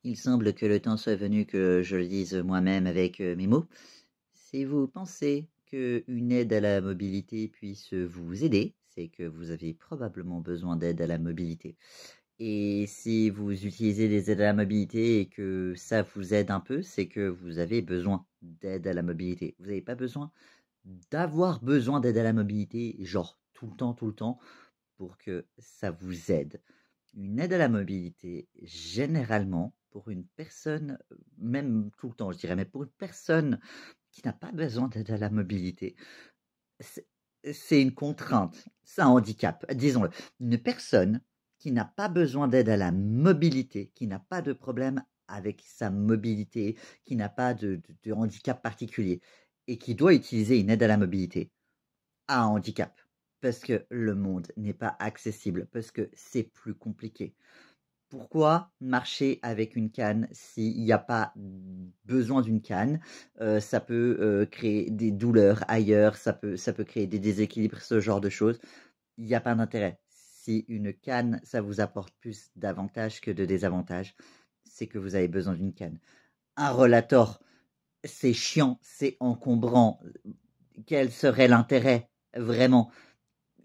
Il semble que le temps soit venu que je le dise moi-même avec mes mots. Si vous pensez qu'une aide à la mobilité puisse vous aider, c'est que vous avez probablement besoin d'aide à la mobilité. Et si vous utilisez des aides à la mobilité et que ça vous aide un peu, c'est que vous avez besoin d'aide à la mobilité. Vous n'avez pas besoin d'avoir besoin d'aide à la mobilité, genre tout le temps, pour que ça vous aide. Une aide à la mobilité, généralement, pour une personne, même tout le temps, je dirais, mais pour une personne qui n'a pas besoin d'aide à la mobilité, c'est c'est une contrainte, c'est un handicap, disons-le. Une personne qui n'a pas besoin d'aide à la mobilité, qui n'a pas de problème avec sa mobilité, qui n'a pas de handicap particulier et qui doit utiliser une aide à la mobilité, a un handicap. Parce que le monde n'est pas accessible, parce que c'est plus compliqué. Pourquoi marcher avec une canne s'il n'y a pas besoin d'une canne? Ça peut créer des douleurs ailleurs, ça peut créer des déséquilibres, ce genre de choses. Il n'y a pas d'intérêt. Si une canne, ça vous apporte plus d'avantages que de désavantages, c'est que vous avez besoin d'une canne. Un rollator, c'est chiant, c'est encombrant. Quel serait l'intérêt, vraiment?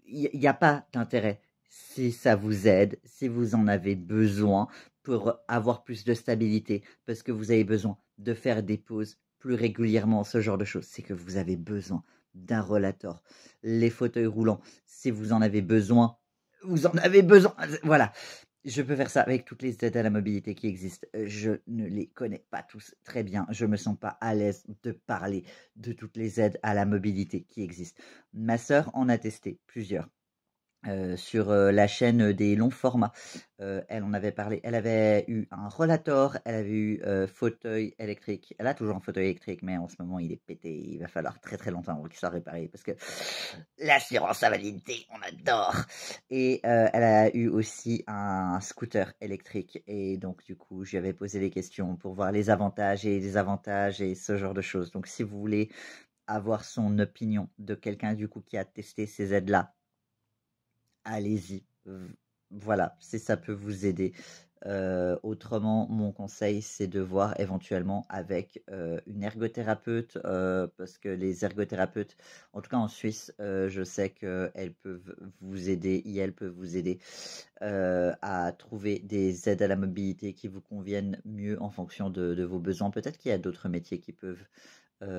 Il n'y a pas d'intérêt. Si ça vous aide, si vous en avez besoin pour avoir plus de stabilité, parce que vous avez besoin de faire des pauses plus régulièrement, ce genre de choses, c'est que vous avez besoin d'un rollator. Les fauteuils roulants, si vous en avez besoin, vous en avez besoin. Voilà. Je peux faire ça avec toutes les aides à la mobilité qui existent. Je ne les connais pas tous très bien. Je me sens pas à l'aise de parler de toutes les aides à la mobilité qui existent. Ma sœur en a testé plusieurs. Sur la chaîne des longs formats. Elle en avait parlé. Elle avait eu un rollator, elle avait eu fauteuil électrique. Elle a toujours un fauteuil électrique, mais en ce moment il est pété. Il va falloir très très longtemps pour qu'il soit réparé parce que l'assurance invalidité, on adore. Et elle a eu aussi un scooter électrique. Et donc du coup, je lui avais posé des questions pour voir les avantages et les désavantages et ce genre de choses. Donc si vous voulez avoir son opinion de quelqu'un du coup qui a testé ces aides-là, allez-y. Voilà, si ça peut vous aider. Autrement, mon conseil, c'est de voir éventuellement avec une ergothérapeute, parce que les ergothérapeutes, en tout cas en Suisse, je sais qu'elles peuvent vous aider, et elles peuvent vous aider à trouver des aides à la mobilité qui vous conviennent mieux en fonction de vos besoins. Peut-être qu'il y a d'autres métiers qui peuvent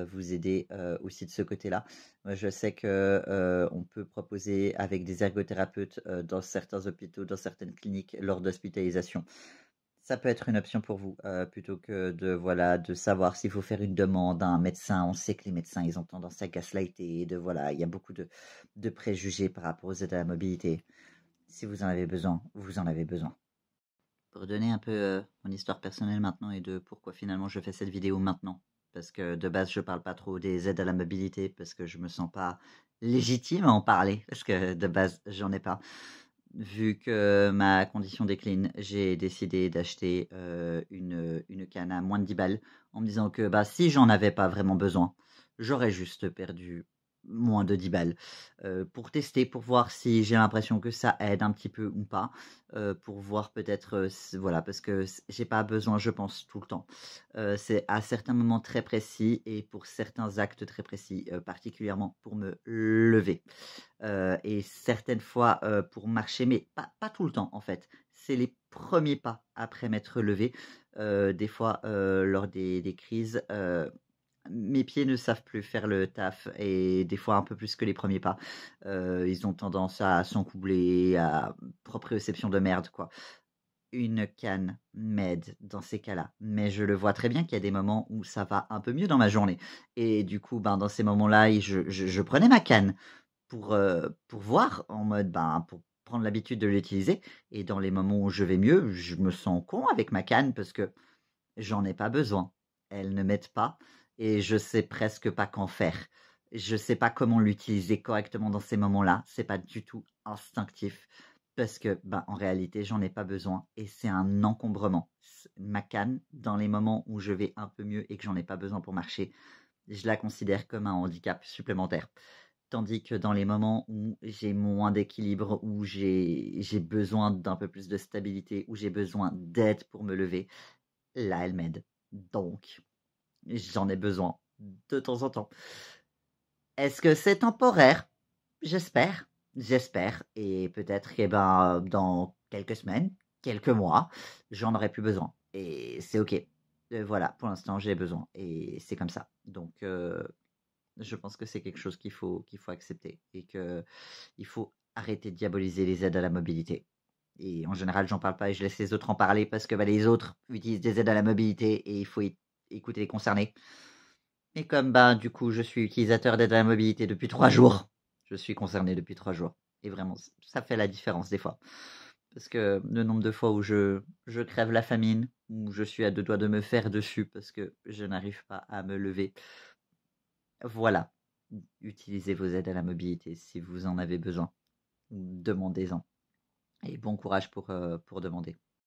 vous aider aussi de ce côté-là. Moi, je sais que on peut proposer avec des ergothérapeutes dans certains hôpitaux, dans certaines cliniques, lors d'hospitalisation. Ça peut être une option pour vous, plutôt que de savoir s'il faut faire une demande à un médecin. On sait que les médecins, ils ont tendance à gaslighter, il y a beaucoup de préjugés par rapport aux aides à la mobilité. Si vous en avez besoin, vous en avez besoin. Pour donner un peu mon histoire personnelle maintenant et de pourquoi finalement je fais cette vidéo maintenant. Parce que de base, je parle pas trop des aides à la mobilité parce que je me sens pas légitime à en parler. Parce que de base, j'en ai pas. Vu que ma condition décline, j'ai décidé d'acheter une canne à moins de 10 balles en me disant que bah, si j'en avais pas vraiment besoin, j'aurais juste perdu moins de 10 balles pour tester, pour voir si j'ai l'impression que ça aide un petit peu ou pas, pour voir peut-être, voilà, parce que j'ai pas besoin, je pense, tout le temps. C'est à certains moments très précis et pour certains actes très précis, particulièrement pour me lever. Et certaines fois pour marcher, mais pas tout le temps en fait. C'est les premiers pas après m'être levé. Des fois, lors des crises, mes pieds ne savent plus faire le taf et des fois un peu plus que les premiers pas. Ils ont tendance à s'encoubler, à proprioception de merde quoi. Une canne m'aide dans ces cas-là, mais je le vois très bien qu'il y a des moments où ça va un peu mieux dans ma journée et du coup, ben, dans ces moments-là, je prenais ma canne pour voir en mode, ben, pour prendre l'habitude de l'utiliser et dans les moments où je vais mieux, je me sens con avec ma canne parce que j'en ai pas besoin. Elle ne m'aide pas et je sais presque pas qu'en faire. Je sais pas comment l'utiliser correctement dans ces moments-là. C'est pas du tout instinctif parce que, ben, en réalité, j'en ai pas besoin et c'est un encombrement. Ma canne, dans les moments où je vais un peu mieux et que j'en ai pas besoin pour marcher, je la considère comme un handicap supplémentaire. Tandis que dans les moments où j'ai moins d'équilibre, où j'ai besoin d'un peu plus de stabilité, où j'ai besoin d'aide pour me lever, là, elle m'aide. Donc, j'en ai besoin de temps en temps. Est-ce que c'est temporaire? J'espère, j'espère. Et peut-être que dans quelques semaines, quelques mois, j'en aurai plus besoin. Et c'est OK. Voilà, pour l'instant, j'ai besoin. Et c'est comme ça. Donc, je pense que c'est quelque chose qu'il faut accepter. Et qu'il faut arrêter de diaboliser les aides à la mobilité. Et en général, j'en parle pas et je laisse les autres en parler parce que les autres utilisent des aides à la mobilité et il faut écouter les concernés. Et comme du coup, je suis utilisateur d'aide à la mobilité depuis 3 jours, je suis concerné depuis 3 jours. Et vraiment, ça fait la différence des fois. Parce que le nombre de fois où je crève la famine, où je suis à 2 doigts de me faire dessus parce que je n'arrive pas à me lever. Voilà. Utilisez vos aides à la mobilité si vous en avez besoin. Demandez-en. Et bon courage pour demander.